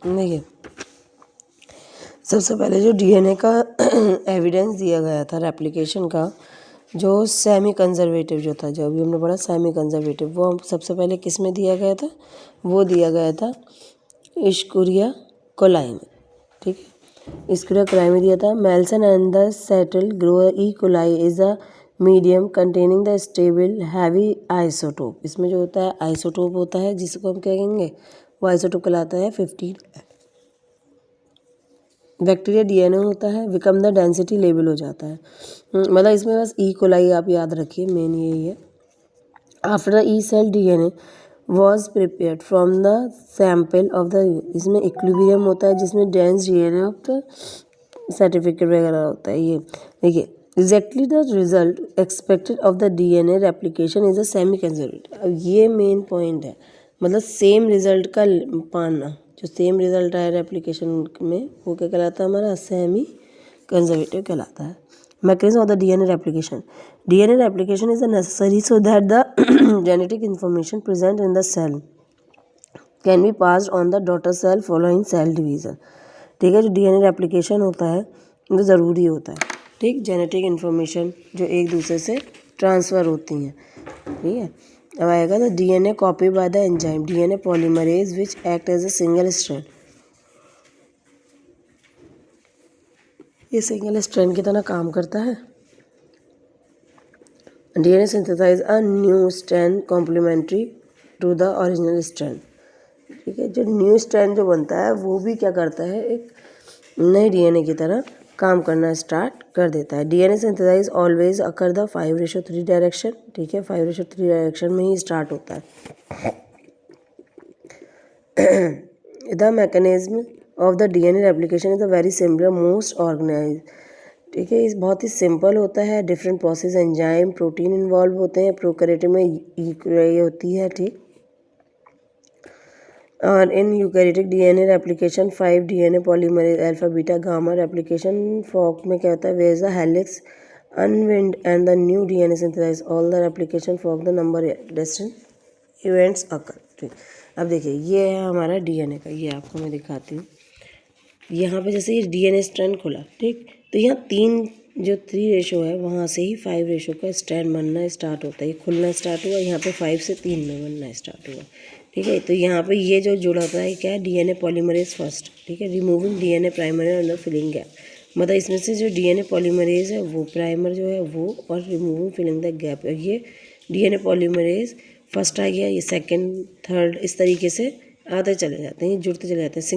देखिए, सबसे पहले जो डीएनए का एविडेंस दिया गया था रेप्लिकेशन का, जो सेमी कंजर्वेटिव जो था, जो अभी हमने पढ़ा सेमी कंजर्वेटिव, वो सबसे पहले किस में दिया गया था? वो दिया गया था इश्कुरिया कोलाई में। ठीक है, इश्कुरिया कोलाई में दिया था। Meselson and the Stahl grew E coli is a medium containing the stable heavy isotope. इसमें जो होता है आइसोटोप होता है, जिसको हम क्या कहेंगे, वो आइसोटोप कहलाता है 15। बैक्टीरिया डीएनए होता है, बिकम द डेंसिटी लेवल हो जाता है। मतलब इसमें बस ई कोलाई आप याद रखिए, मेन यही है। After the E cell DNA was prepared from the sample of the, इसमें इक्विलिब्रियम होता है जिसमें dense DNA of the certificate वगैरह होता है। ये देखिए, exactly the result expected of the DNA replication is a semi conservative. अब ये मेन पॉइंट है, मतलब सेम रिजल्ट का पाना, जो सेम रिजल्ट आया रेप्लिकेशन में, वो क्या कहलाता है हमारा? सेमी कंजर्वेटिव कहलाता है। Mechanism of the DNA replication. DNA replication is necessary so that the genetic information present in the cell can be passed on the daughter cell following cell division. ठीक है, जो डीएनए रेप्लिकेशन होता है वो ज़रूरी होता है। ठीक, जेनेटिक इन्फॉर्मेशन जो एक दूसरे से ट्रांसफ़र होती हैं। ठीक है, अब आएगा तो DNA copy by the enzyme DNA polymerase which act as a single strand. ये सिंगल स्ट्रैंड की तरह काम करता है। DNA synthesize a new strand complementary to the original strand. ठीक है, जो न्यू स्ट्रैंड जो बनता है वो भी क्या करता है, एक नए डीएनए की तरह काम करना स्टार्ट कर देता है। DNA synthesize always occur the 5:3 direction. ठीक है, 5:3 डायरेक्शन में ही स्टार्ट होता है। The mechanism of the DNA replication is a very simple most organize. ठीक है, इस बहुत ही सिंपल होता है। Different process enzyme protein involve होते हैं। प्रोकैरियोट में ये होती है। ठीक, और in eukaryotic DNA replication 5 DNA polymerase alpha beta gamma replication fork में क्या होता है, where the helix unwind and the new DNA synthesize all the replication fork the number distant events occur. ठीक, अब देखिए ये है हमारा डीएनए का, ये आपको मैं दिखाती हूँ। यहाँ पे जैसे ये डीएनए स्ट्रैंड खुला, ठीक, तो यहाँ 3 जो 3 रेशो है वहाँ से ही 5 रेशो का स्ट्रैंड बनना स्टार्ट होता है। ये खुलना स्टार्ट हुआ, यहाँ पे 5 से 3 में बनना स्टार्ट हुआ। ठीक है, तो यहाँ पे ये जो जुड़ा होता है क्या है, डीएनए पॉलीमरेज फर्स्ट। ठीक है, removing DNA primer under filling gap, मतलब इसमें से जो डीएनए पॉलीमरेज है वो प्राइमर जो है वो, और रिमूविंग फिलिंग द गैप। ये डीएनए पॉलीमरेज फर्स्ट आ गया, ये सेकंड थर्ड, इस तरीके से आते चले जाते हैं, जुड़ते चले जाते हैं।